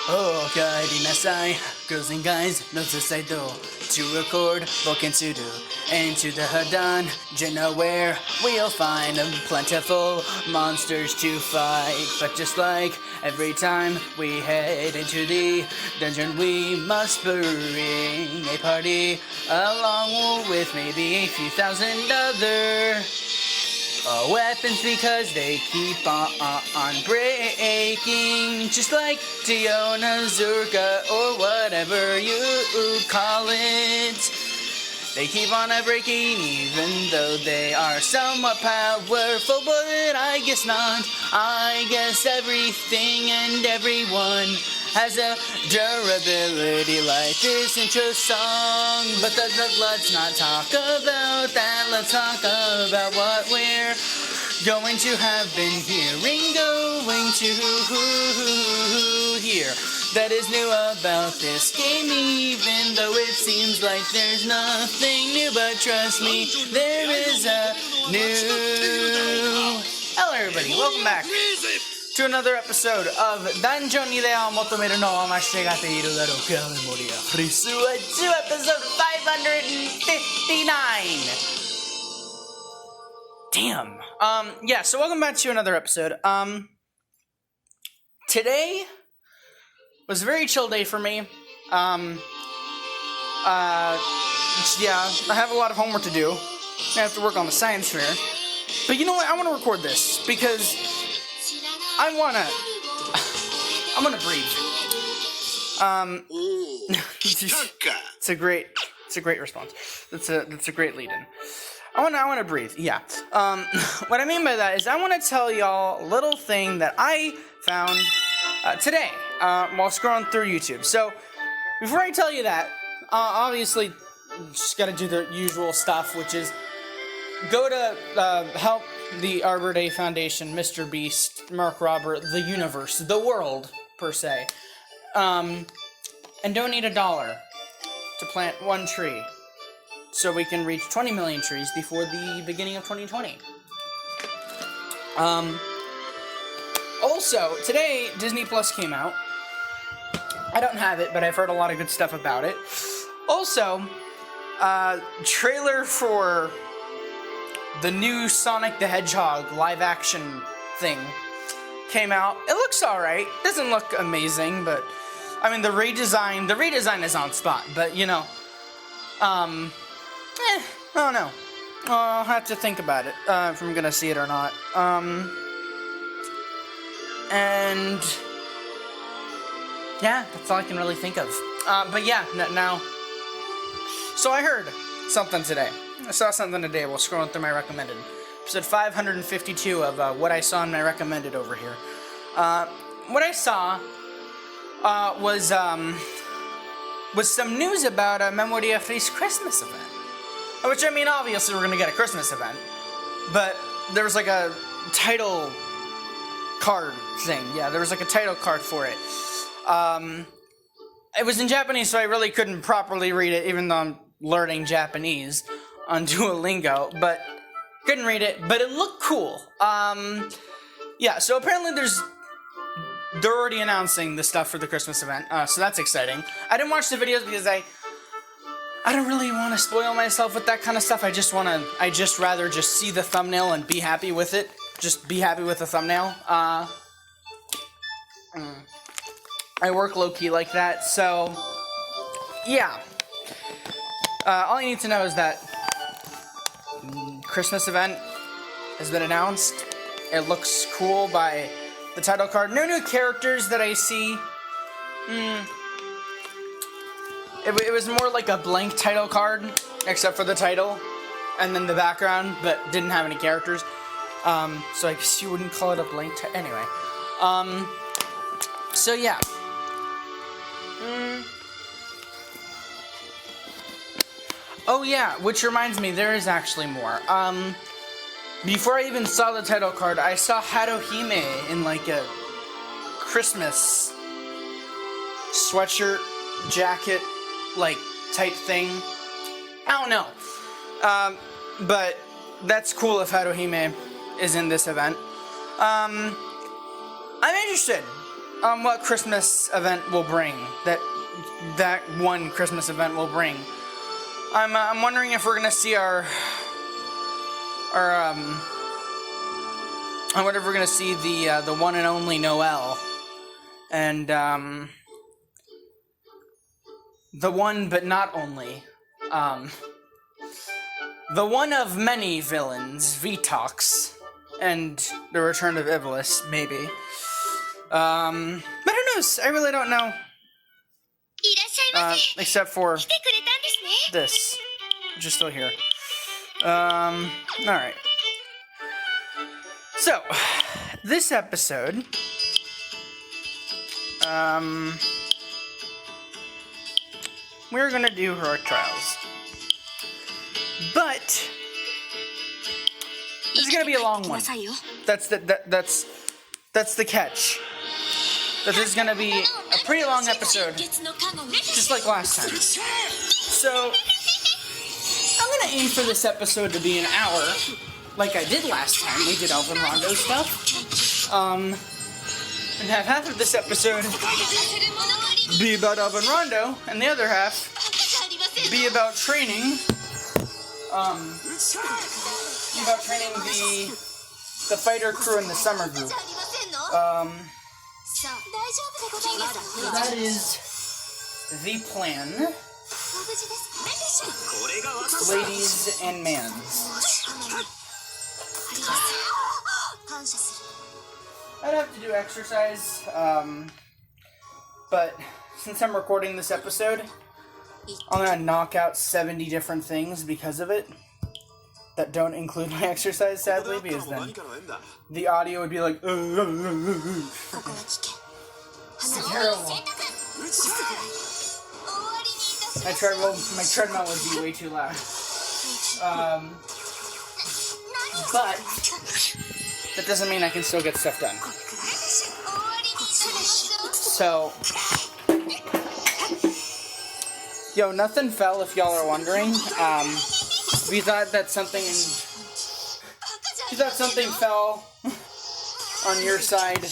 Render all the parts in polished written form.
おかえりなさい Girls and guys のズサイド To record 冒険する Into the dungeon where we'll find plentiful monsters to fight. But just like every time we head into the dungeon, we must bring a party along with maybe a few thousand other weapons, because they keep on breaking, just like Tiona, Zurka, or whatever you call it. They keep on breaking even though they are somewhat powerful, but I guess not. I guess everything and everyone has a durability like this intro song. But let's not talk about that. Let's talk about what we're going to have been hearing, going to hear. That is new about this game, even though it seems like there's nothing new. But trust me, there is a new... Hello everybody, welcome back to another episode of Dungeon Idea Motomeru no Amashigate Iru Garo ka Memoria Freese to episode 559. Damn. Yeah, so welcome back to another episode. Today was a very chill day for me. Yeah, I have a lot of homework to do. I have to work on the science fair. But you know what? I want to record this because I'm gonna breathe. It's a great response. That's a great lead-in. I wanna breathe. Yeah. What I mean by that is I want to tell y'all a little thing that I found today while scrolling through YouTube. So before I tell you that, obviously just gotta do the usual stuff, which is go to help the Arbor Day Foundation, Mr. Beast, Mark Robert, the universe, the world per se, and donate $1 to plant one tree so we can reach 20 million trees before the beginning of 2020. Also, today, Disney Plus came out. I don't have it, but I've heard a lot of good stuff about it. Also, trailer for the new Sonic the Hedgehog live-action thing came out. It looks alright. Doesn't look amazing, but... I mean, the redesign is on spot, but, you know... I don't know. I'll have to think about it, if I'm gonna see it or not. And yeah, that's all I can really think of. But yeah, now. So I heard something today. I saw something today while scrolling through my recommended. Episode 552 of what I saw in my recommended over here. What I saw was some news about a Memoria Freese Christmas event. Which, I mean, obviously we're gonna get a Christmas event, but there was like a title card thing. Yeah, there was like a title card for it. It was in Japanese, so I really couldn't properly read it, even though I'm learning Japanese on Duolingo, but couldn't read it, but it looked cool. Yeah, so apparently they're already announcing the stuff for the Christmas event, so that's exciting. I didn't watch the videos because I don't really want to spoil myself with that kind of stuff. I just rather just see the thumbnail and be happy with it. Just be happy with the thumbnail. I work low-key like that, so yeah. All you need to know is that Christmas event has been announced. It looks cool by the title card. No new characters that I see. It was more like a blank title card, except for the title, and then the background, but didn't have any characters. So I guess you wouldn't call it a blank anyway. So yeah. Oh yeah, which reminds me, there is actually more. Before I even saw the title card, I saw Haruhime in like a Christmas sweatshirt, jacket, like, type thing. I don't know. But that's cool if Haruhime is in this event. I'm interested. what Christmas event will bring. That one Christmas event will bring. I'm wondering if we're gonna see I wonder if we're gonna see the one and only Noel, and the one but not only, the one of many villains, Vitox, and the return of Iblis, maybe. But who knows? I really don't know. Except for this, which is still here. Alright. So, this episode, we're gonna do Heroic Trials. But, this is gonna be a long one. That's the catch. That this is gonna be a pretty long episode, just like last time. So, I'm gonna aim for this episode to be an hour, like I did last time we did ELVEN Rondo stuff. And have half of this episode be about ELVEN Rondo, and the other half be about training. About training the fighter crew in the summer group. That is the plan, ladies and mans. I'd have to do exercise, but since I'm recording this episode, I'm gonna knock out 70 different things because of it that don't include my exercise, sadly, because then the audio would be like, it's terrible. My treadmill would be way too loud. But that doesn't mean I can still get stuff done. So, yo, nothing fell if y'all are wondering. We thought that something fell on your side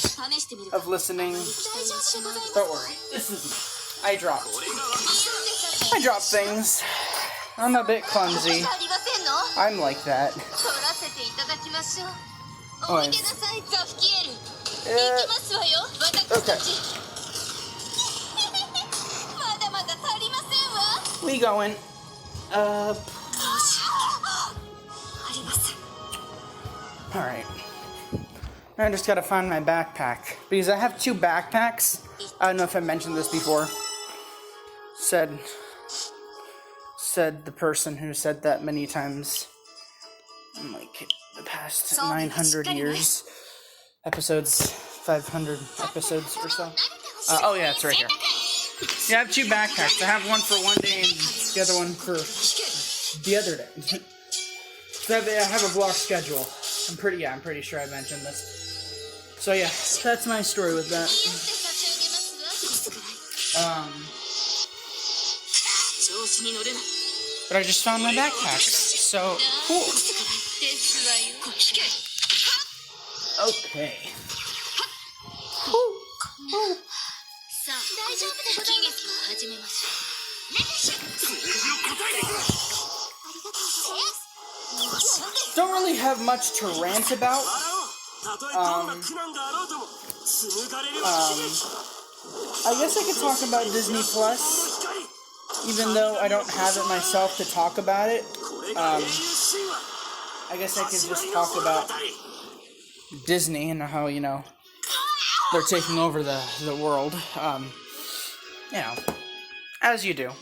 of listening. Don't worry. I dropped things. I'm a bit clumsy. I'm like that. Oh, okay. We going. Alright. I just gotta find my backpack. Because I have 2 backpacks. I don't know if I mentioned this before. Said the person who said that many times in like the past 900 years. Episodes, 500 episodes or so. Oh yeah, it's right here. Yeah, I have 2 backpacks. I have one for one day and the other one for the other day. So I have a block schedule. I'm pretty sure I mentioned this. So yeah, that's my story with that. But I just found my backpacks, so cool. Okay. Don't really have much to rant about. I guess I could talk about Disney Plus, even though I don't have it myself to talk about it. I guess I could just talk about Disney and how, you know, they're taking over the world. You know, as you do.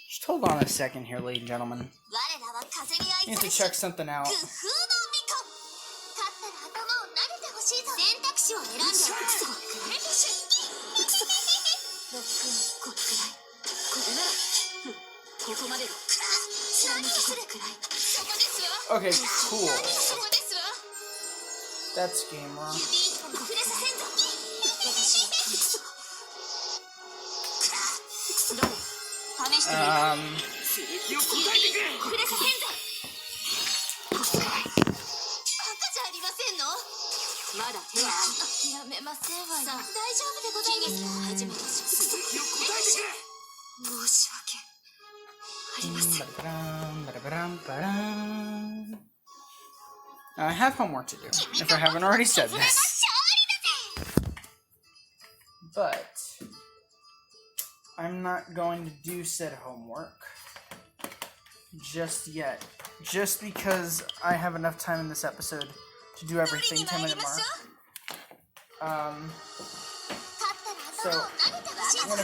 Just hold on a second here, ladies and gentlemen. I need to check something out. Okay, cool. That's game wrong. I have homework to do, if I haven't already said this. But I'm not going to do said homework just yet. Just because I have enough time in this episode to do everything 10-minute mark. So I'm gonna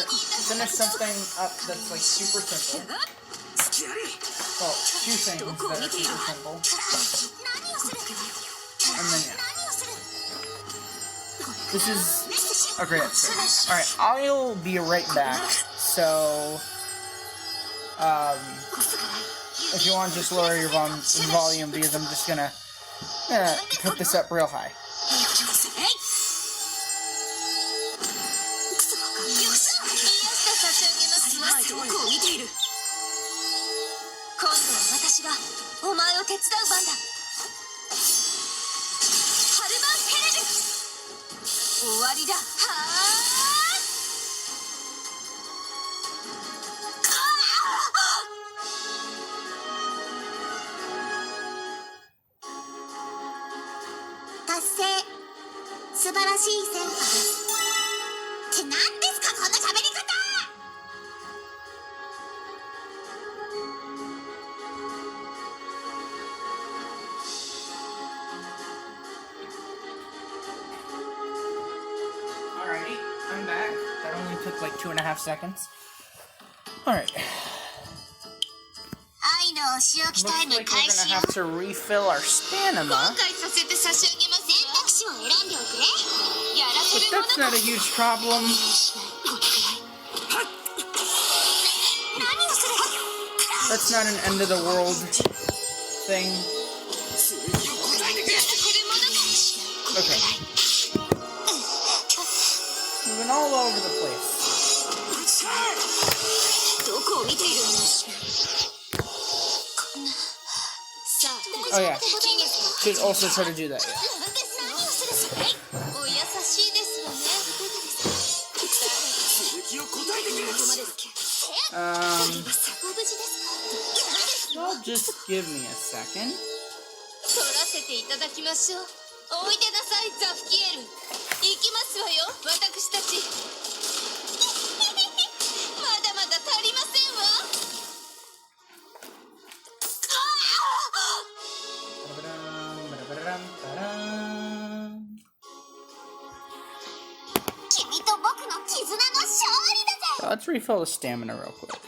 finish something up that's like super simple. Well, two things that are super simple. And then yeah. This is a great episode. Alright, I'll be right back. So if you want, just lower your volume because I'm just gonna put this up real high. Alrighty, I'm back. That only took like 2.5 seconds. Alright. Looks like we're gonna have to refill our stamina. But that's not a huge problem. That's not an end of the world thing. Okay. Moving all over the place. Oh yeah. Should also try to do that, yeah. Well, just give me a second. Let's refill the stamina real quick.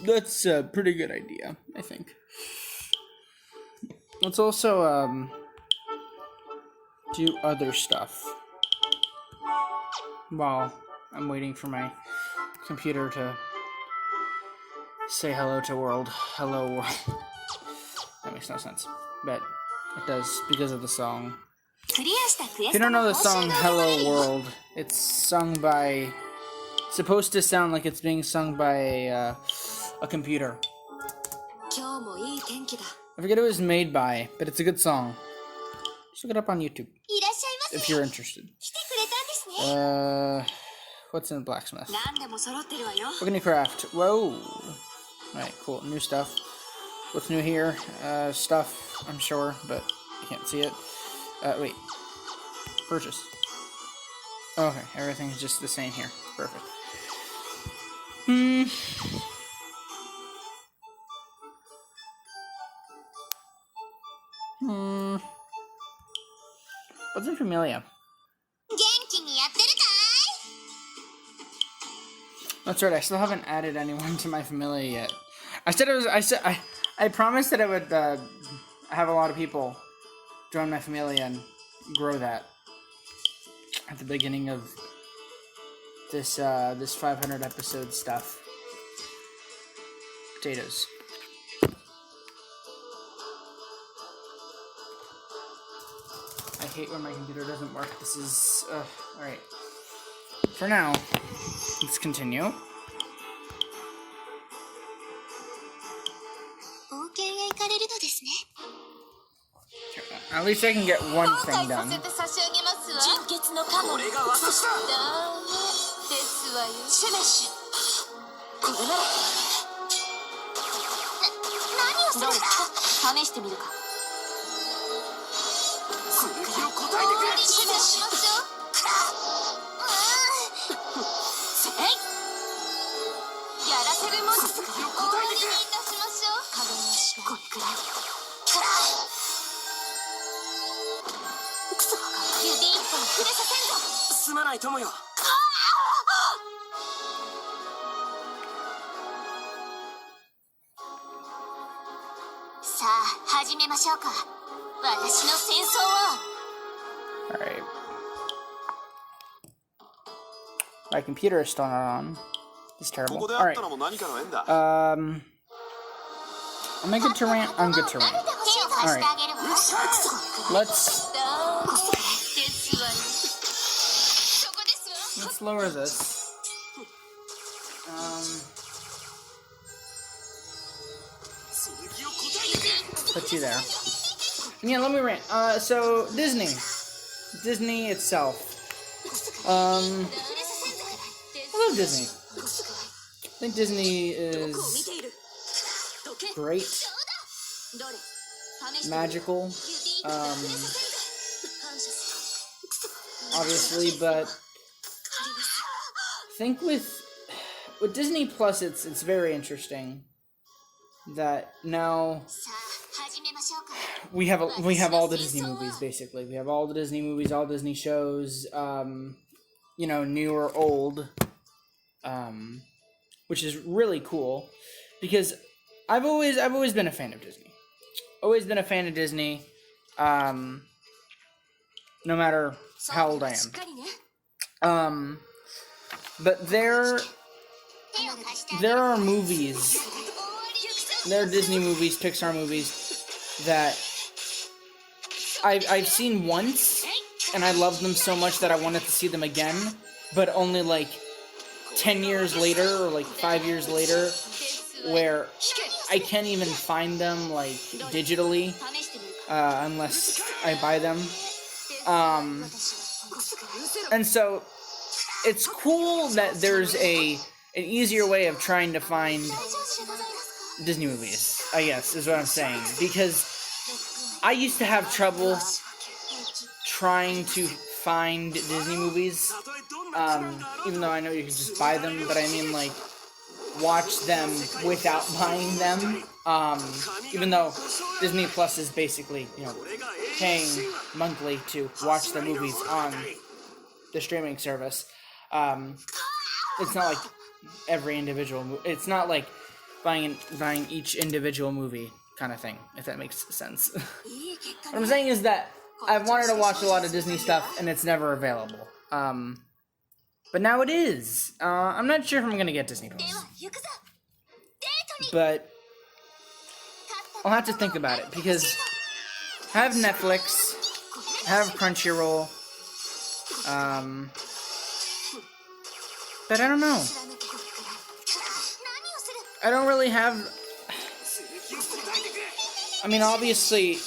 That's a pretty good idea, I think. Let's also do other stuff while I'm waiting for my computer to say hello to world. Hello world. That makes no sense, but it does because of the song. If you don't know the song Hello World, it's sung by... It's supposed to sound like it's being sung by a computer. I forget who it was made by, but it's a good song. Just look it up on YouTube if you're interested. What's in the blacksmith? We're gonna craft. Whoa! Alright, cool. New stuff. What's new here? Stuff, I'm sure, but you can't see it. Wait. Purchase. Okay, everything's just the same here. Perfect. What's in Memoria? That's right, I still haven't added anyone to my Memoria yet. I promised that I would have a lot of people join my Memoria and grow that at the beginning of this 500 episode stuff. Potatoes. I hate when my computer doesn't work. This is alright. For now, let's continue. At least I can get one thing done. Alright. My computer is still not on. It's terrible. Alright. Am I good to rant? I'm good to rant. Alright. Let's lower this. Put you there. Yeah, let me rant. So Disney itself. I love Disney. I think Disney is great, magical, obviously, but I think with Disney Plus, it's very interesting that now we have all the Disney movies, basically. We have all the Disney movies, all Disney shows, you know, new or old, which is really cool, because I've always been a fan of Disney. Always been a fan of Disney, no matter how old I am. But there are movies, there are Disney movies, Pixar movies that I've seen once, and I loved them so much that I wanted to see them again, but only like 10 years later, or like 5 years later, where I can't even find them, like, digitally, unless I buy them. And so, it's cool that there's an easier way of trying to find Disney movies, I guess, is what I'm saying. Because I used to have trouble trying to find Disney movies, even though I know you can just buy them, but I mean, like, watch them without buying them, even though Disney Plus is basically, you know, paying monthly to watch the movies on the streaming service. It's not like every individual it's not like buying each individual movie kind of thing, if that makes sense. What I'm saying is that I've wanted to watch a lot of Disney stuff, and it's never available. But now it is. I'm not sure if I'm gonna get Disney Plus, but I'll have to think about it, because I have Netflix, I have Crunchyroll, but I don't know. I don't really have. I mean, obviously,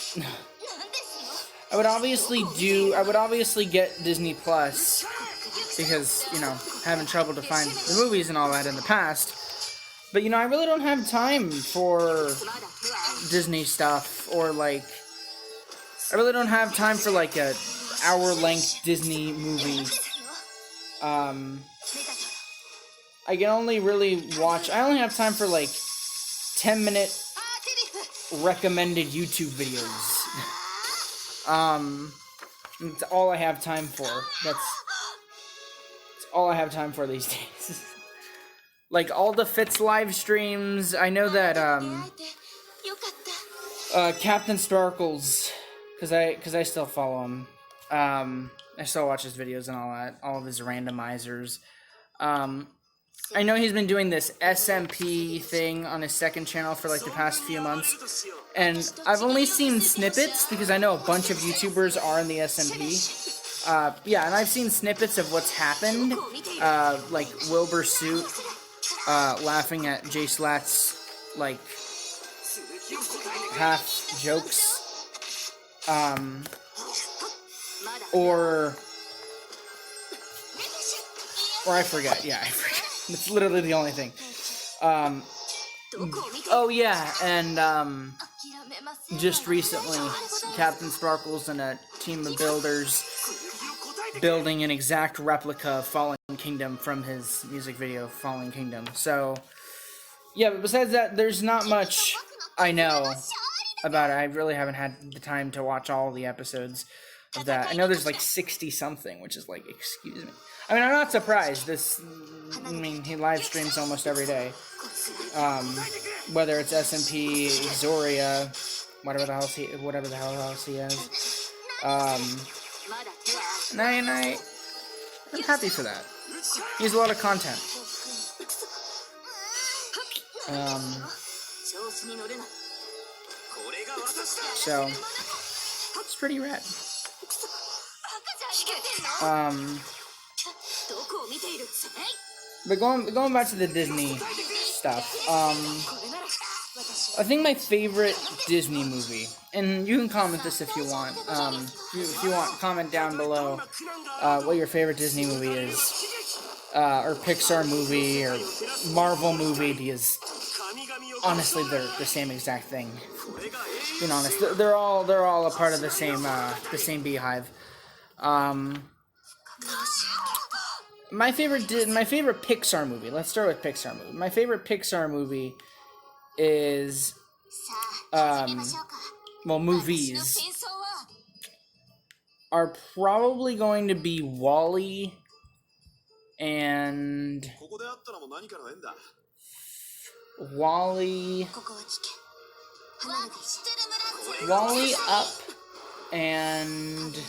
I would obviously get Disney Plus, because, you know, having trouble to find the movies and all that in the past. But, you know, I really don't have time for Disney stuff, or, like, I really don't have time for, like, a hour-length Disney movie. I can only really watch, I only have time for, like, 10-minute recommended YouTube videos. That's all I have time for. That's all I have time for these days. Like, all the Fitz live streams, I know that, Captain Sparkles, because I still follow him, I still watch his videos and all that, all of his randomizers. I know he's been doing this SMP thing on his second channel for, like, the past few months, and I've only seen snippets, because I know a bunch of YouTubers are in the SMP. Yeah, and I've seen snippets of what's happened, like Wilbur Soot, laughing at Jay Slat's, like, half jokes, Or I forget. Yeah, I forget. It's literally the only thing. Oh yeah, and just recently, Captain Sparkle's and a team of builders building an exact replica of Fallen Kingdom from his music video, Fallen Kingdom. So, yeah, but besides that, there's not much I know about it. I really haven't had the time to watch all the episodes of that. I know there's like 60-something, which is like, excuse me. I mean, I'm not surprised. He live streams almost every day. Whether it's SMP, Zoria, whatever the hell else he has. And I'm happy for that. He has a lot of content. So it's pretty rad. But going back to the Disney stuff, I think my favorite Disney movie, and you can comment this if you want, if you want, comment down below what your favorite Disney movie is, or Pixar movie, or Marvel movie, because honestly they're the same exact thing. Being honest, they're all a part of the same beehive. My favorite Pixar movie. Let's start with Pixar movie. My favorite Pixar movie is movies are probably going to be WALL-E and WALL-E, Up, and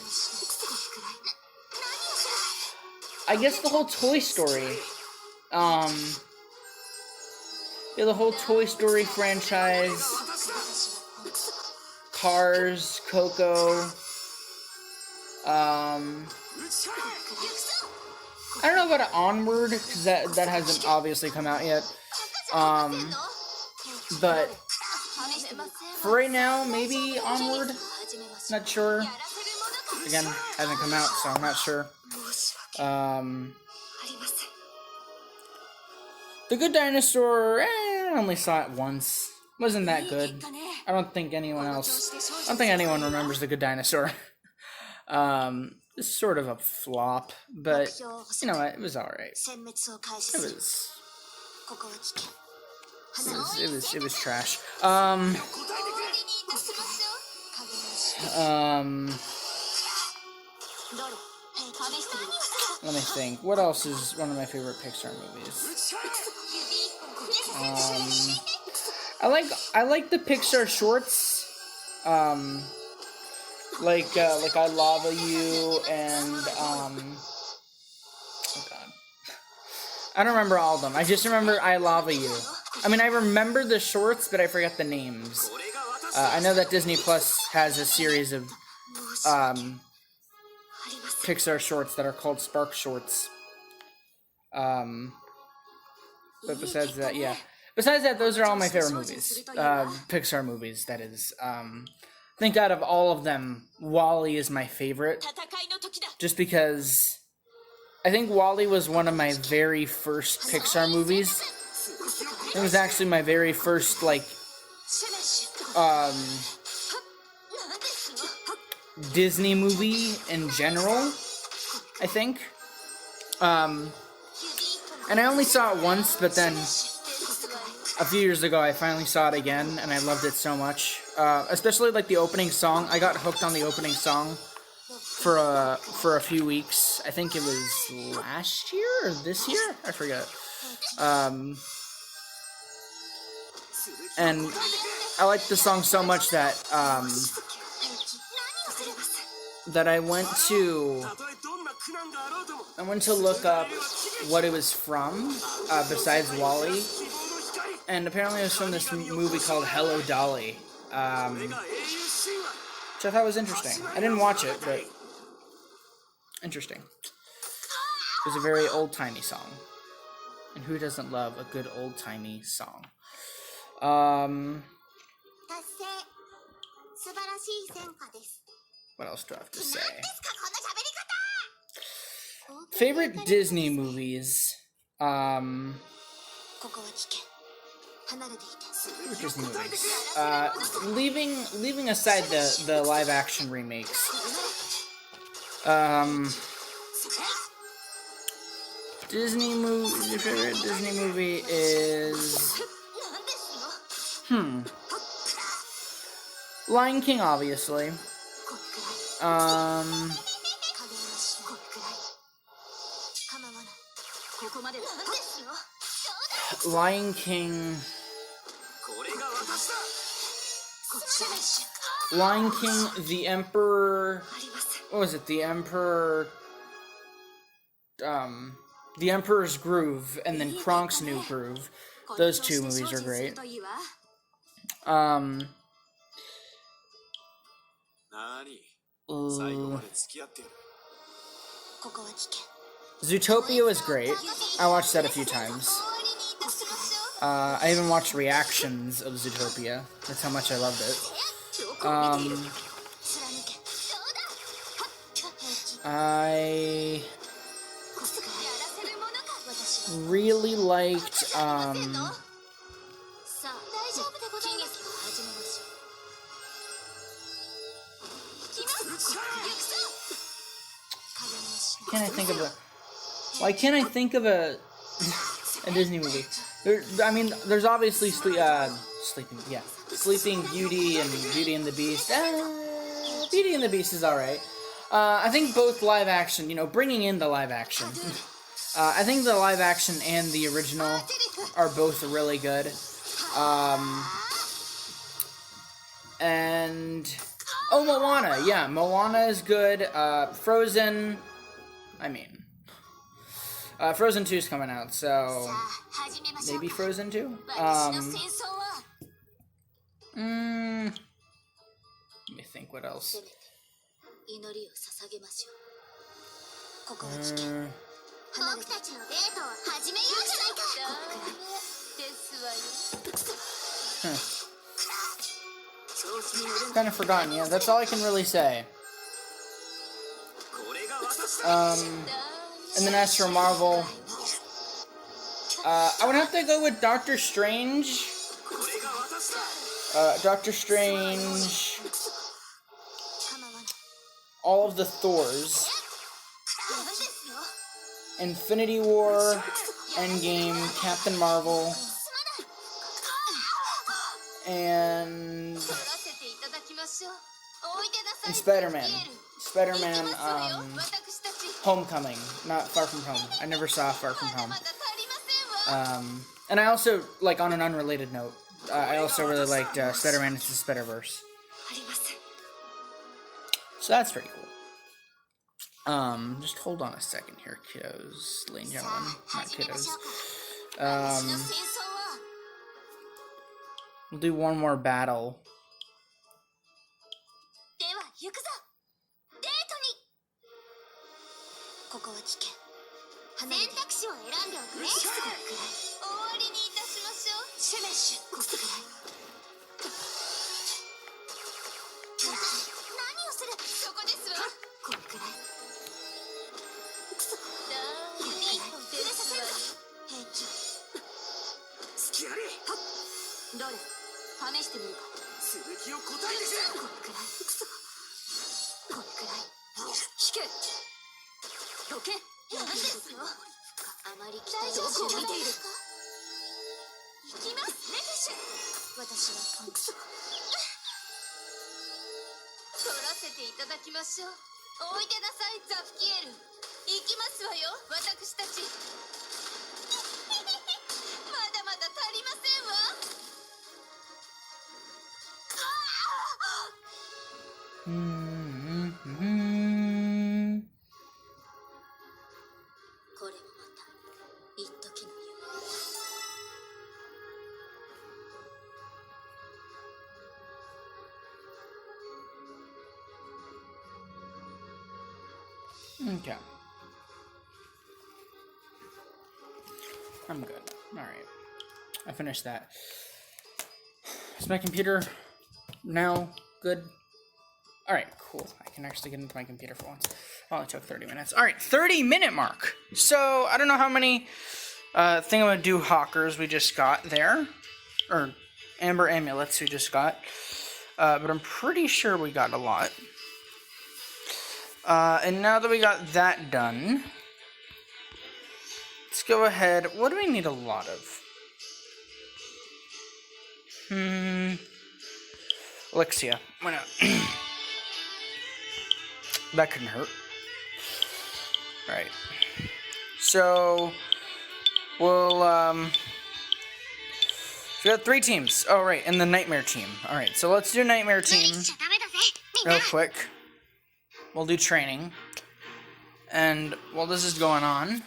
I guess the whole Toy Story. The whole Toy Story franchise, Cars, Coco. I don't know about Onward, because that hasn't obviously come out yet. But for right now, maybe Onward. Not sure. Again, hasn't come out, so I'm not sure. The Good Dinosaur, I only saw it once. Wasn't that good. I don't think anyone remembers The Good Dinosaur. It's sort of a flop, but you know what? It was alright. It was trash. Let me think. What else is one of my favorite Pixar movies? I like the Pixar shorts. Like I Lava You and oh god, I don't remember all of them. I just remember I Lava You. I mean, I remember the shorts, but I forget the names. I know that Disney Plus has a series of Pixar shorts that are called Spark Shorts. But besides that, yeah. Besides that, those are all my favorite movies. Pixar movies, that is. I think out of all of them, WALL-E is my favorite. Just because I think WALL-E was one of my very first Pixar movies. It was actually my very first, like, Disney movie in general, I think. And I only saw it once, but then a few years ago I finally saw it again, and I loved it so much. Especially like the opening song. I got hooked on the opening song for a few weeks. I think it was last year or this year? I forget. And I liked the song so much that that I went to look up what it was from, besides WALL-E, and apparently it was from this movie called Hello Dolly, which I thought was interesting. I didn't watch it, but interesting. It was a very old-timey song, and who doesn't love a good old-timey song? What else do I have to say? Favorite Disney movies. Disney movies. Leaving aside the live action remakes. Disney movie. Your favorite Disney movie is Lion King, obviously. Lion King. Lion King, The Emperor. What was it? The Emperor. The Emperor's Groove, and then Kronk's New Groove. Those two movies are great. Zootopia was great. I watched that a few times. I even watched reactions of Zootopia. That's how much I loved it. I really liked, can't I think of a... Why can't I think of a Disney movie? There's obviously Sleeping Beauty and Beauty and the Beast. Beauty and the Beast is alright. I think both live action, bringing in the live action. I think the live action and the original are both really good. Moana. Yeah, Moana is good. Frozen. Frozen 2 is coming out, so maybe Frozen 2? Let me think, what else? Kind of forgotten, yeah, that's all I can really say. And then as for Marvel, I would have to go with Doctor Strange. Doctor Strange, all of the Thors, Infinity War, Endgame, Captain Marvel, and Spider-Man. Homecoming, not Far From Home. I never saw Far From Home. And I also, on an unrelated note, I also really liked Spider-Man Into the Spider-Verse. So that's pretty cool. Just hold on a second here, kiddos, ladies and gentlemen, not kiddos. We'll do one more battle. Okay. I'm good. Alright. I finished that. Is my computer now good? Alright, cool. I can actually get into my computer for once. It only took 30 minutes. Alright, 30-minute mark. So, I don't know how many thingamadohawkers we just got there. Or amber amulets we just got. But I'm pretty sure we got a lot. And now that we got that done, let's go ahead. What do we need a lot of? Elixia. Why not? That couldn't hurt. Alright. So, we'll, we got 3 teams. Oh, right, and the Nightmare team. Alright, so let's do Nightmare team real quick. We'll do training. And while this is going on...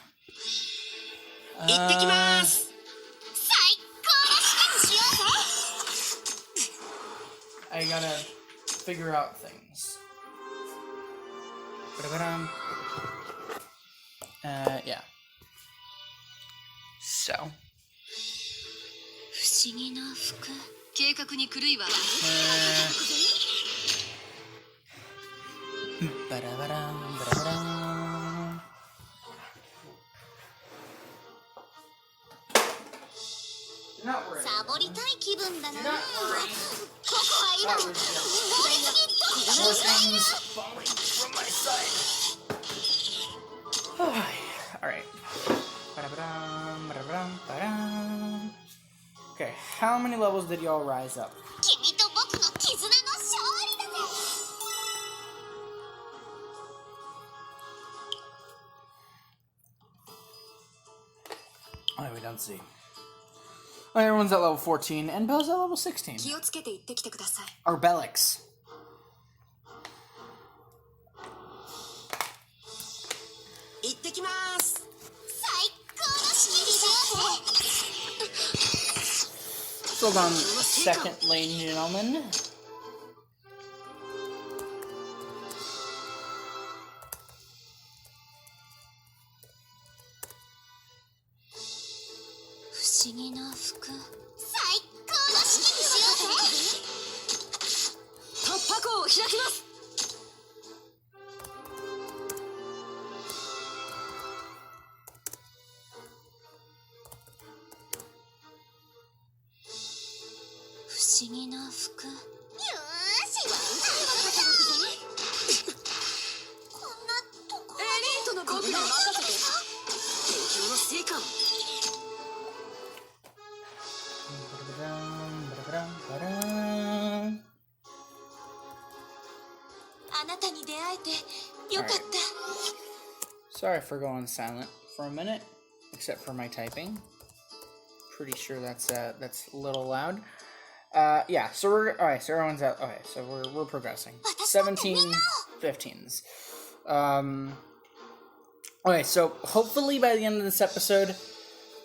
I gotta figure out things. Yeah. So. Not worried. More things falling from my side. Alright. Okay, how many levels did y'all rise up? Alright, we don't see. Oh, everyone's at level 14, and Belle's at level 16. Or Bellix. Hold on, second lane, gentlemen. Sorry for going silent for a minute, except for my typing. Pretty sure that's a little loud. Yeah, so we're alright, so everyone's out. Okay, so we're progressing. 17 15s. Okay, so hopefully by the end of this episode,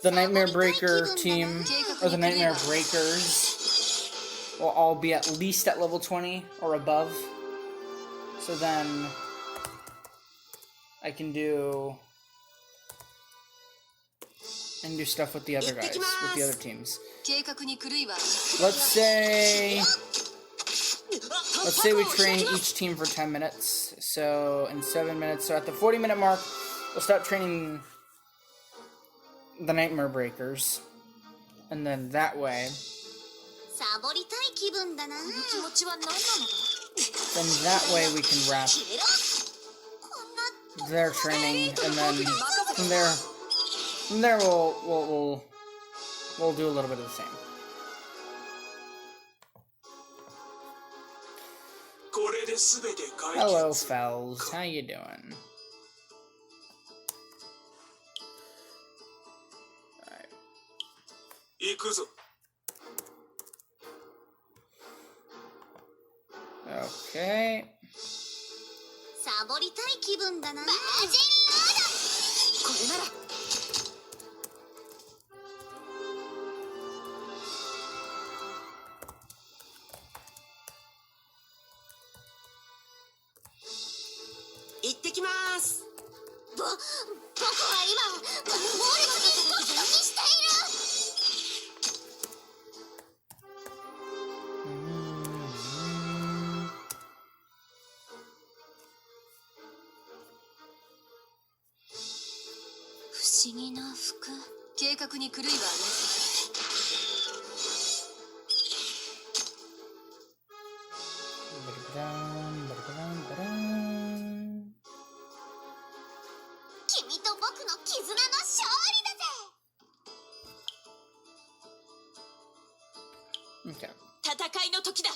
the Nightmare Breaker team, or the Nightmare Breakers, will all be at least at level 20 or above. So then I can do stuff with the other guys, with the other teams. Let's say we train each team for 10 minutes. So in 7 minutes, so at the 40-minute mark, we'll start training the Nightmare Breakers. And then that way, we can wrap their training, and then from there we'll do a little bit of the same. Hello, Fells. How you doing? Alright. Okay. 思議な服。計画に狂いはありません。君と僕の絆の勝利だぜ。Okay. 戦いの時だ。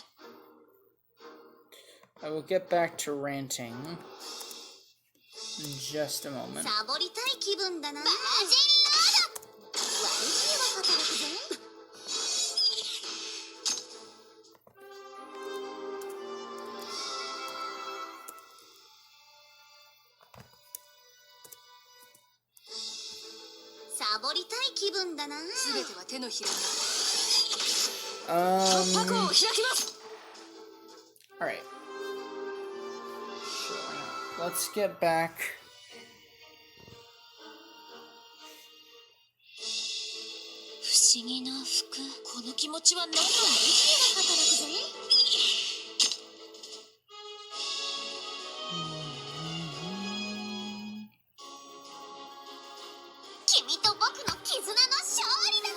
I will get back to ranting in just a moment. サボりたい気分だな。バージンロード。悪知恵は働くぜ。サボりたい気分だな。すべては手のひらに。突破口を開きます。All right. Let's get back. 不思議な服。この気持ちは何の悪知恵が働くぜ。君と僕の絆の勝利だぜ。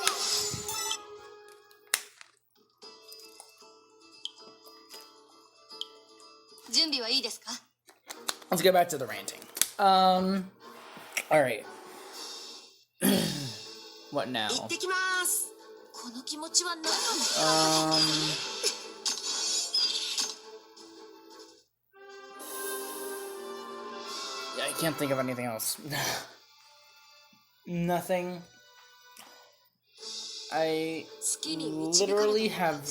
準備はいいですか？ Let's get back to the ranting. All right. What now? 行ってきます。この気持ちは何のYeah, I can't think of anything else. Nothing. I literally have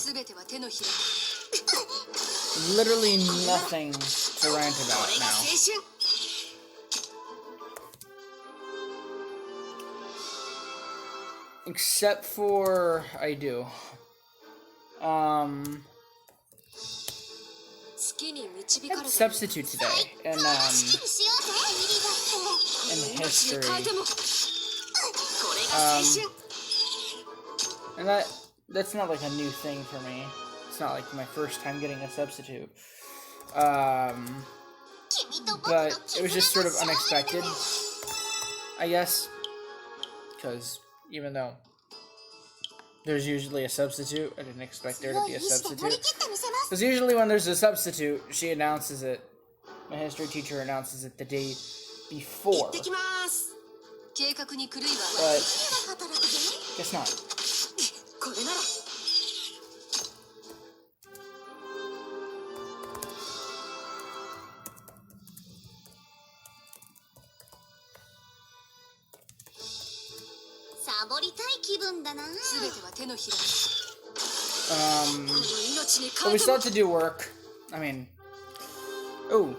literally nothing to rant about now. Except for I do. Substitute today in history. And that's not like a new thing for me. It's not like my first time getting a substitute. But it was just sort of unexpected, I guess. Because even though there's usually a substitute, I didn't expect there to be a substitute. Because usually when there's a substitute, she announces it. My history teacher announces it the day before. But guess not. But we still have to do work. I mean, oh,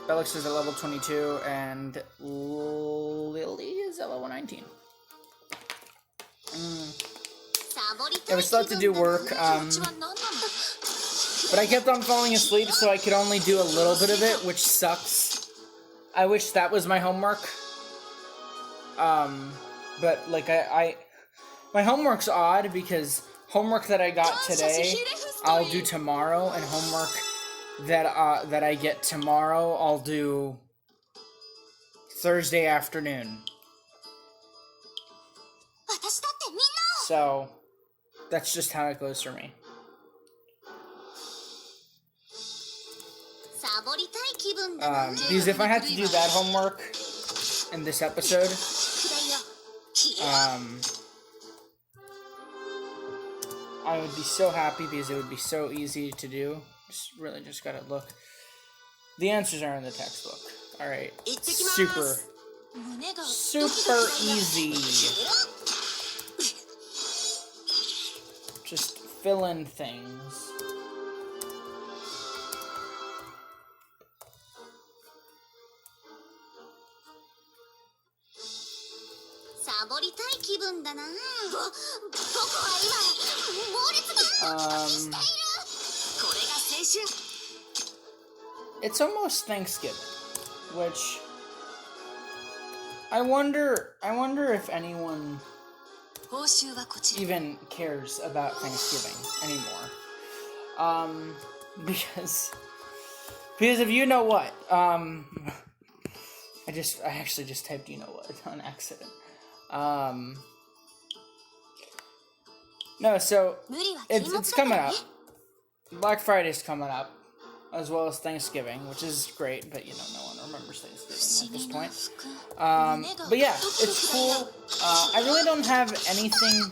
Bellix is at level 22 and Lily is at level 19. Yeah, we still have to do work. But I kept on falling asleep, so I could only do a little bit of it, which sucks. I wish that was my homework. But like my homework's odd because homework that I got today, I'll do tomorrow, and homework that I get tomorrow, I'll do Thursday afternoon. So that's just how it goes for me. Because if I had to do that homework in this episode, I would be so happy because it would be so easy to do. Just gotta look. The answers are in the textbook. Alright. Super easy. Just fill in things. It's almost Thanksgiving, which I wonder if anyone even cares about Thanksgiving anymore. Because if you know what, I actually just typed you know what on accident. No, so it's coming up. Black Friday's coming up, as well as Thanksgiving, which is great, but you know, no one remembers Thanksgiving at this point. But yeah, it's cool. I really don't have anything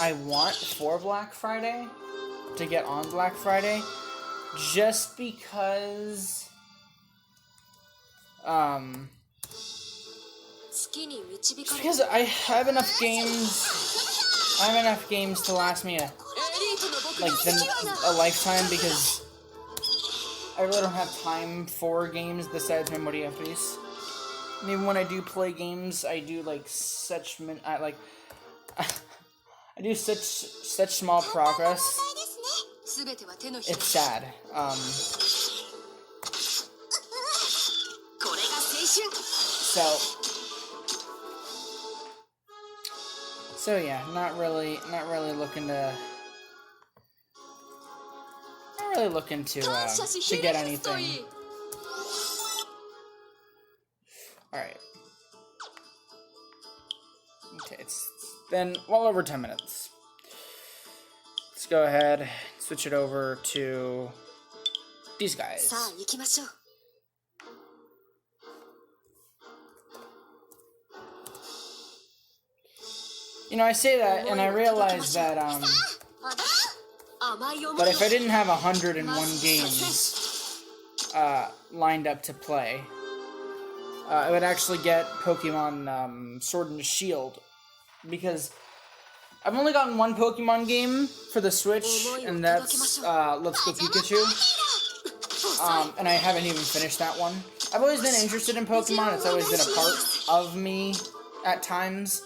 I want for Black Friday to get on Black Friday, just because I have enough games. I have enough games to last me a lifetime, because I really don't have time for games besides Memoria, Freese. And even when I do play games, I do like such I do such small progress. It's sad. So yeah, not really looking to get anything. All right. Okay, it's been well over 10 minutes. Let's go ahead, switch it over to these guys. You know, I say that, and I realize that if I didn't have 101 games lined up to play, I would actually get Pokemon Sword and Shield, because I've only gotten one Pokemon game for the Switch, and that's Let's Go Pikachu. And I haven't even finished that one. I've always been interested in Pokemon. It's always been a part of me at times.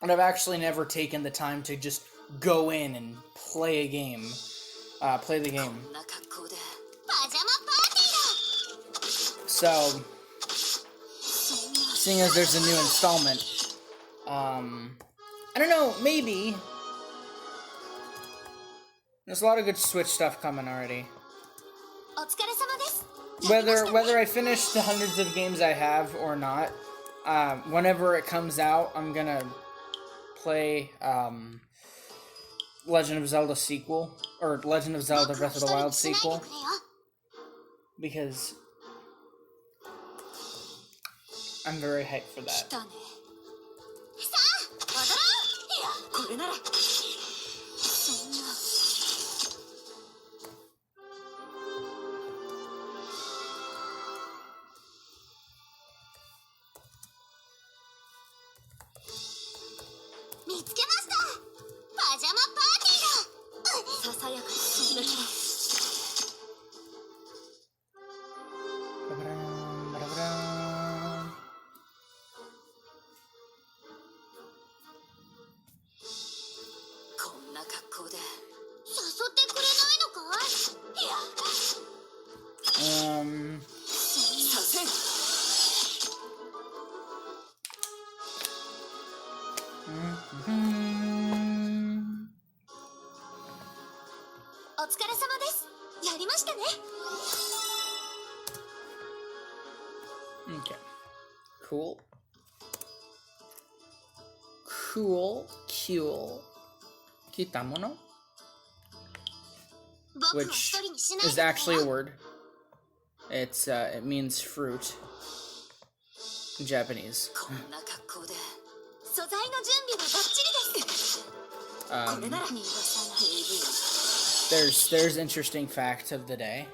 And I've actually never taken the time to just go in and play a game. Play the game. So, seeing as there's a new installment, I don't know, maybe. There's a lot of good Switch stuff coming already. Whether I finish the hundreds of games I have or not, whenever it comes out, I'm gonna play Legend of Zelda sequel, or Legend of Zelda Breath of the Wild sequel, because I'm very hyped for that. Okay. Cool. Kitamono? Which is actually a word. It's, it means fruit in Japanese. There's interesting fact of the day.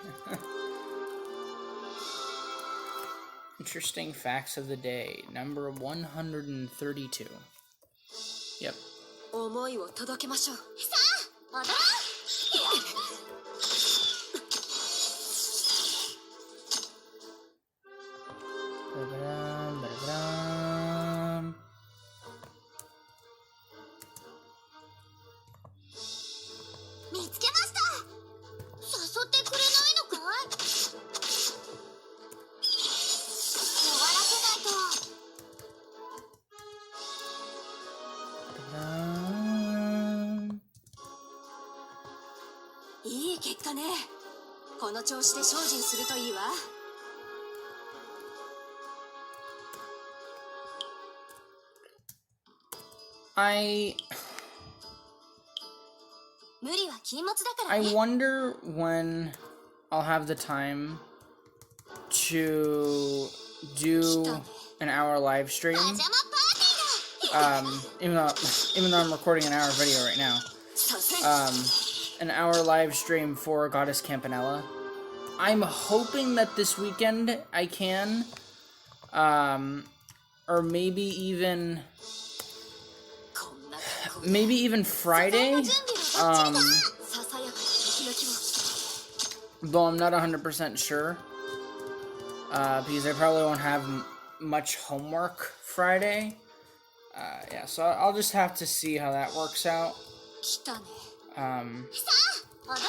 Interesting facts of the day, number 132. Yep. I 無理は禁物だからね。 wonder when I'll have the time to do an hour live stream. パジャマパーティーだ。 Even though I'm recording an hour video right now. させ。 An hour live stream for Goddess Campanella. I'm hoping that this weekend I can. Or maybe even Friday. ささやかな時々を。 Though I'm not 100% sure. Because I probably won't have much homework Friday. Yeah, so I'll just have to see how that works out. 来たね。 Because さあ、踊ろ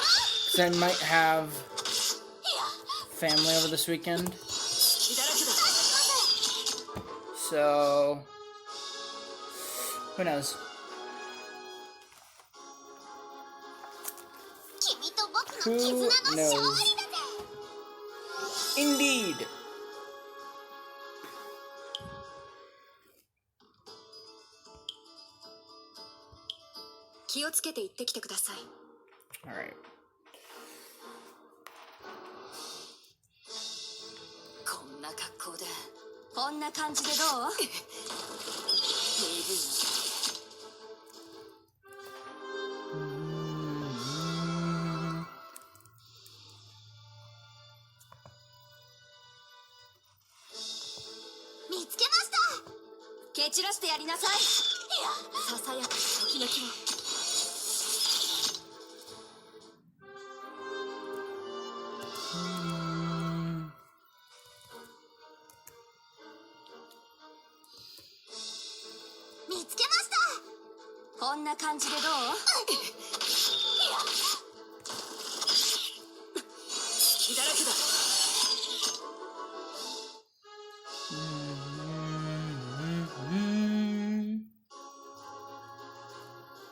う。 I might have family over this weekend. 血だらけだ。 So, who knows? 君と僕の Who 絆の勝利だ knows? ぜ。 Indeed. 気をつけて行ってきてください。 All right. こんな格好で、こんな感じでどう？十分。 見つけました。蹴散らしてやりなさい。ささやかな時々を。 見つけました。こんな感じでどう？血だらけだ。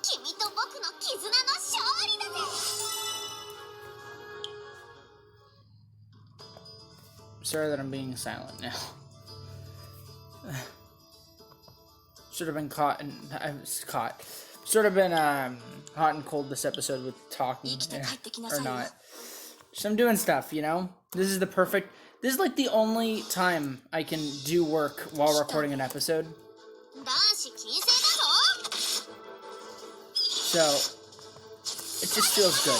君と僕の絆の勝利だぜ。 Sorry that I'm being silent now. Should have been caught and I was caught. Sort of been hot and cold this episode with talking or not. So I'm doing stuff, you know. This is the perfect. This is like the only time I can do work while recording an episode. 男子禁制だぞ。 So it just feels good.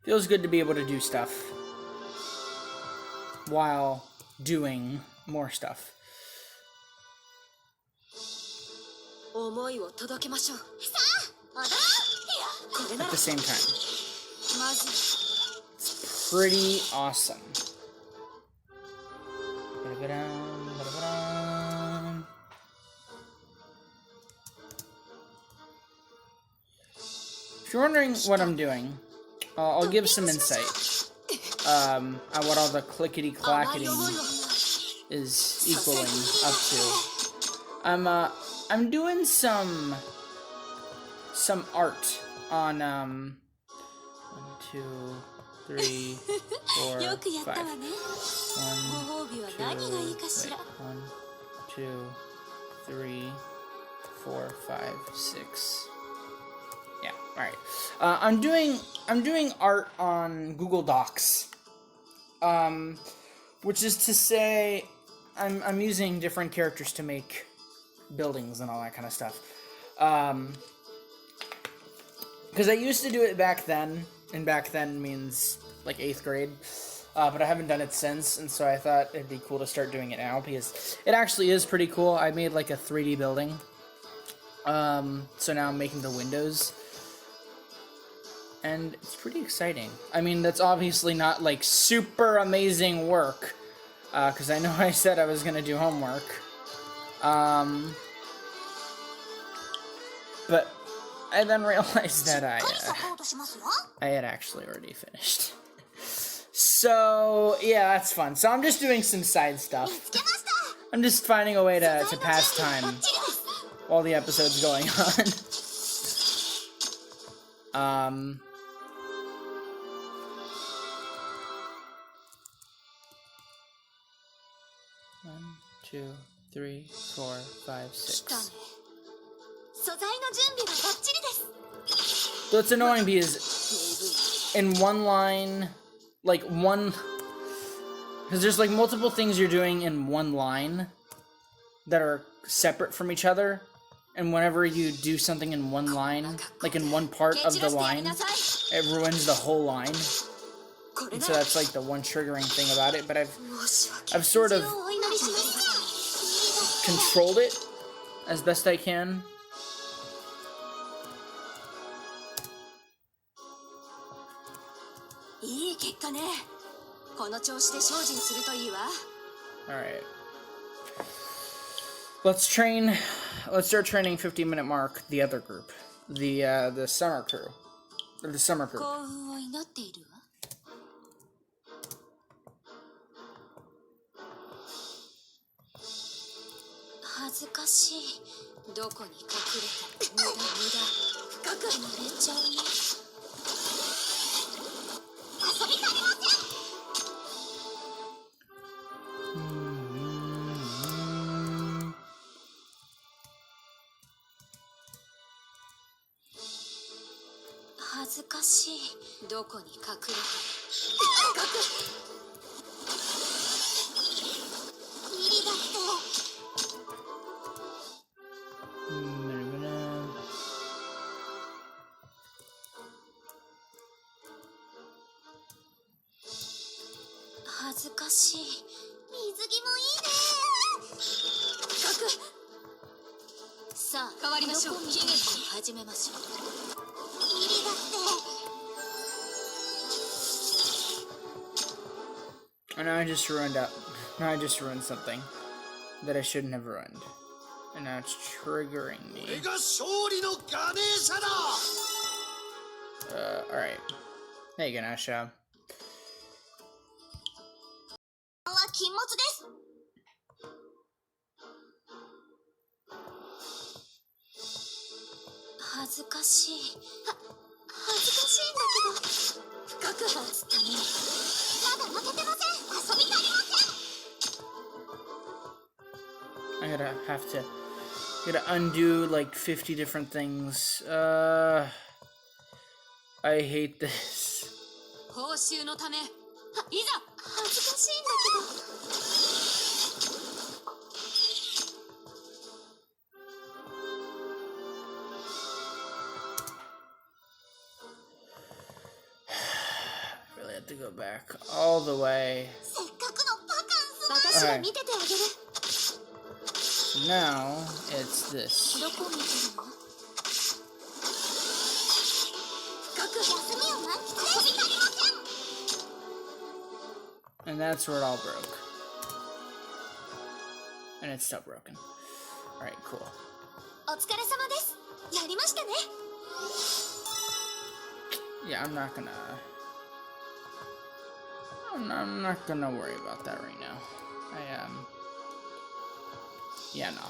Feels good to be able to do stuff while doing more stuff. 思いを届けましょう。さあ、踊ろう。これな At ら the same time. まず Pretty awesome. Ba-da-ba-dum, ba-da-ba-dum. If you're wondering what I'm doing, I'll give some insight on what all the clickety-clacketing is equaling up to. I'm doing some art on 1, 2, 3, 4, よくやったわ 5. ね。 1, ご褒美は何がいいかしら。 1, 2, 3, 4, 5, 6. Yeah, all right. I'm doing art on Google Docs, which is to say, I'm using different characters to make buildings and all that kind of stuff. Because I used to do it back then, and back then means like 8th grade. But I haven't done it since, and so I thought it'd be cool to start doing it now because it actually is pretty cool. I made like a 3D building. So now I'm making the windows. And it's pretty exciting. I mean, that's obviously not like super amazing work, because I know I said I was gonna do homework. But I then realized that I had actually already finished. So, yeah, that's fun. So I'm just doing some side stuff. I'm just finding a way to pass time while the episode's going on. 1, 2, 3, 4, 5, 6. So it's annoying because in one line, like one, because there's like multiple things you're doing in one line that are separate from each other, and whenever you do something in one line, like in one part of the line, it ruins the whole line. And so that's like the one triggering thing about it, but I've sort of controlled it as best I can. Alright. Let's start training 50-minute mark the other group. The summer crew. Or the summer group. And now I just ruined something that I shouldn't have ruined. And now it's triggering me. Alright. Hey, Ganesha. I gotta undo like 50 different things. I hate this. Really have to go back all the way. Alright. Now it's this. And that's where it all broke. And it's still broken. Alright, cool. Yeah, I'm not gonna worry about that right now. Yeah, no.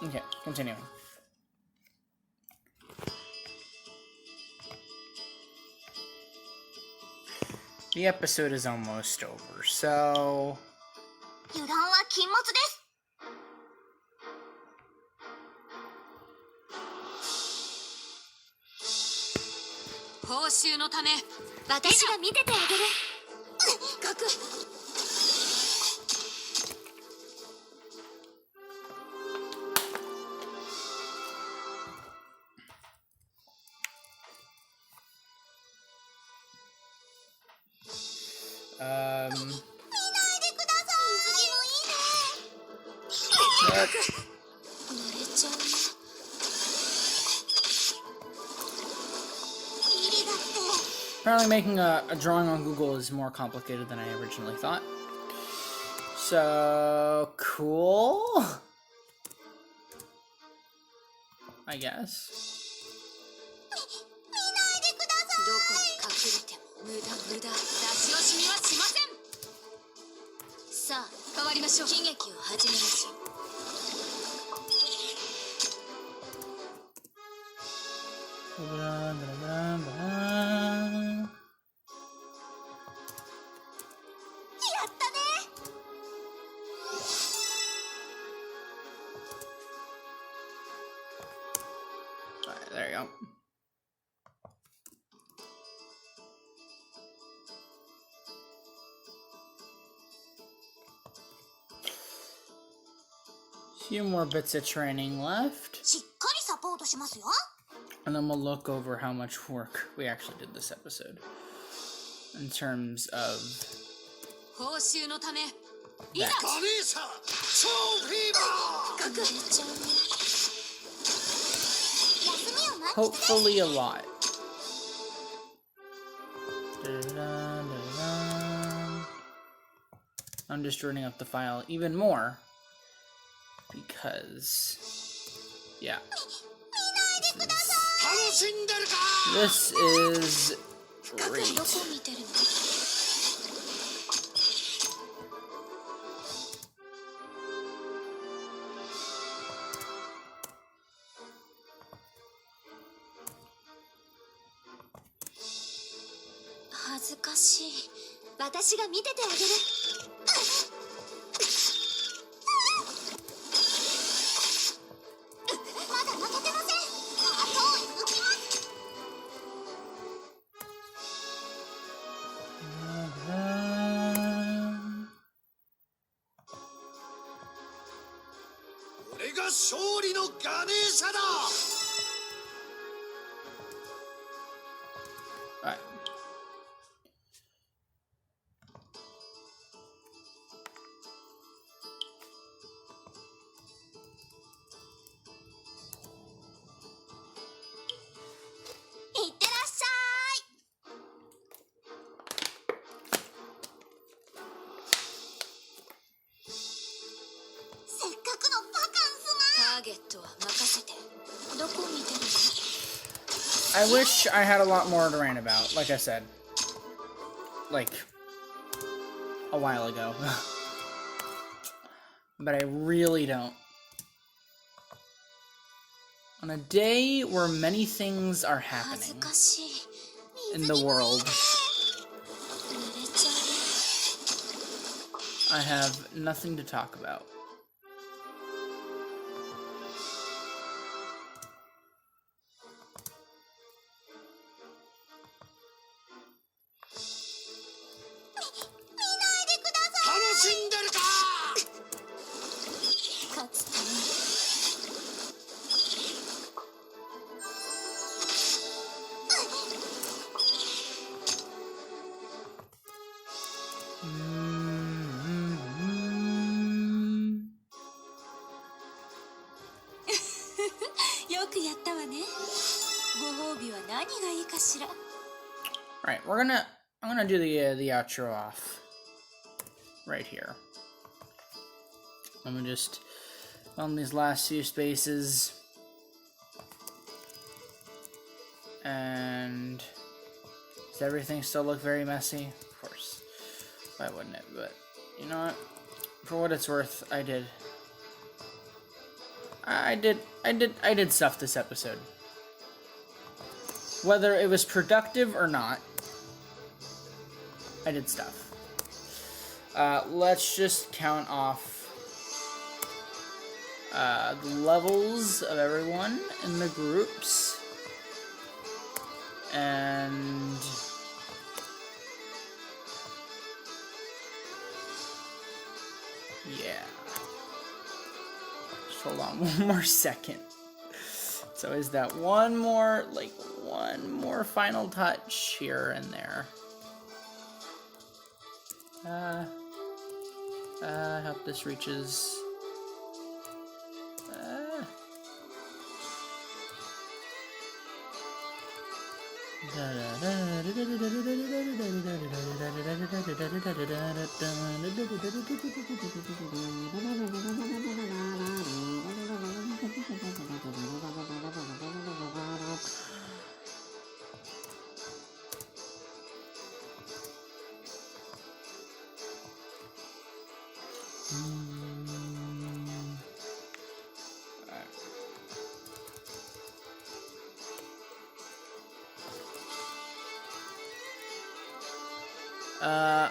Okay, continuing. The episode is almost over, so... Apparently making a drawing on Google is more complicated than I originally thought. So, cool. I guess. go. Few more bits of training left. しっかりサポートしますよ。 And then we'll look over how much work we actually did this episode. In terms of 報酬のため、いざ。 that. ガネーサ、超フィーバー。隠れちゃうね。休みを待って。 Hopefully a lot. Da-da-da-da-da. I'm just turning up the file even more. Because, yeah. This is great. Hazukashii. 私が見ててあげる。 Alright. I wish I had a lot more to rant about, like I said. Like, a while ago. But I really don't. On a day where many things are happening in the world, I have nothing to talk about. Alright, I'm gonna do the outro off right here. I'm gonna just on these last few spaces, and does everything still look very messy? Of course, why wouldn't it? But you know what? For what it's worth, I did stuff this episode. Whether it was productive or not, I did stuff. Let's just count off the levels of everyone in the groups. And yeah. Just hold on one more second. So is that one more final touch here and there. I hope this reaches.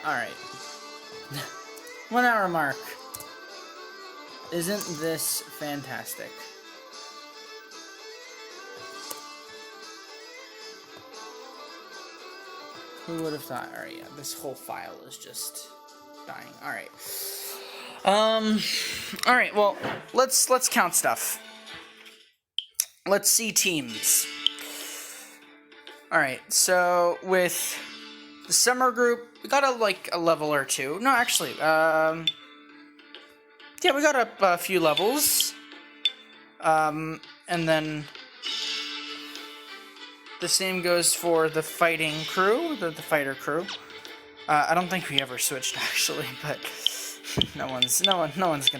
Alright. 1 hour mark. Isn't this fantastic? Who would have thought? Alright, yeah, this whole file is just dying. Alright. Alright, well, let's count stuff. Let's see teams. Alright, so with the summer group, we got a level or two. No, actually, yeah, we got up a few levels. And then the same goes for the fighting crew, the fighter crew. I don't think we ever switched actually, but no one's gonna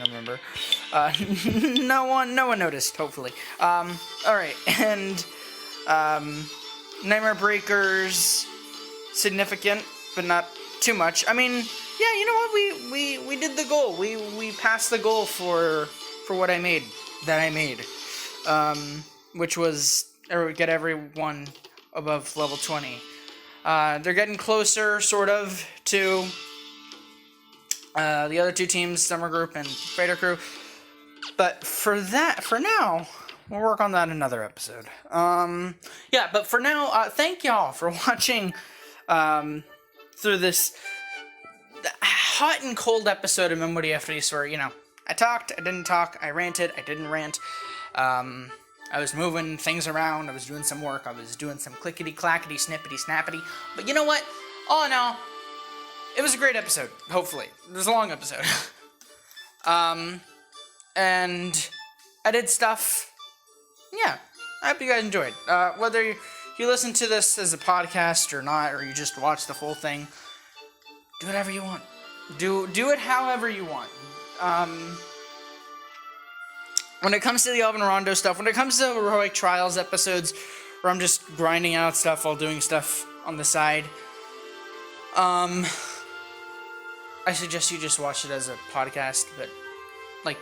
remember. No one noticed, hopefully. All right, and Nightmare Breakers, significant, but not too much. I mean, yeah, you know what? We did the goal. We passed the goal for what I made, which was get everyone above level 20. They're getting closer, sort of, to the other two teams, Summer Group and Fighter Crew. But for now, we'll work on that in another episode. Yeah, but for now, thank y'all for watching through this hot and cold episode of Memoria, Freese, where, I talked, I didn't talk, I ranted, I didn't rant. I was moving things around, I was doing some work, I was doing some clickety-clackety, snippety-snappity. But you know what? All in all, it was a great episode, hopefully. It was a long episode. And I did stuff. Yeah, I hope you guys enjoyed. Whether you listen to this as a podcast or not, or you just watch the whole thing, do whatever you want. Do it however you want. When it comes to the ELVEN RONDO stuff, when it comes to Heroic Trials episodes, where I'm just grinding out stuff while doing stuff on the side, I suggest you just watch it as a podcast, but,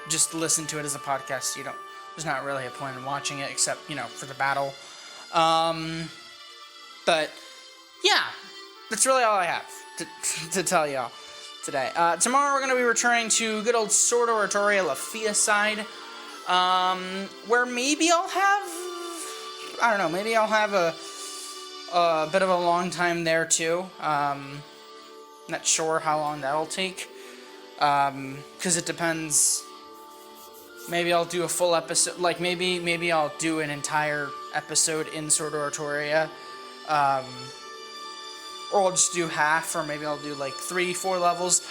just listen to it as a podcast. There's not really a point in watching it, except, for the battle. But, yeah, that's really all I have to tell y'all today. Tomorrow we're going to be returning to good old Sword Oratoria Lafia side, where maybe I'll have, maybe I'll have a bit of a long time there too. Not sure how long that'll take, because it depends. Maybe I'll do a full episode, maybe I'll do an entire episode in Sword Oratoria, or I'll just do half, or maybe I'll do 3-4 levels,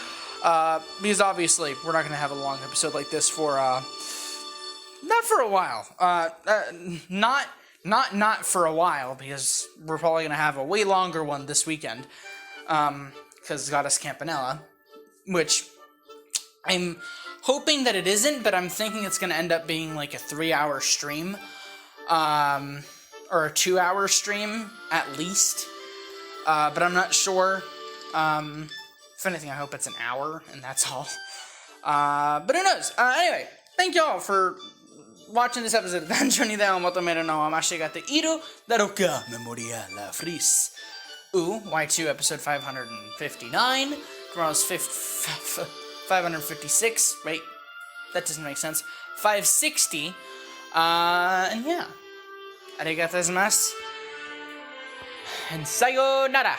because obviously we're not going to have a long episode like this for, not for a while, not for a while, because we're probably going to have a way longer one this weekend, because Goddess Campanella, which I'm hoping that it isn't, but I'm thinking it's going to end up being a 3-hour stream, or a 2-hour stream, at least, but I'm not sure. If anything, I hope it's an hour, and that's all. But who knows? Anyway, thank y'all for watching this episode of Danjo ni Deo Motomere no Amashigate Iru Daroka Memoria la Freese. Y2 episode 559. Tomorrow's 556. Wait, that doesn't make sense. 560. And yeah. Arigatou gozaimasu. And sayonara.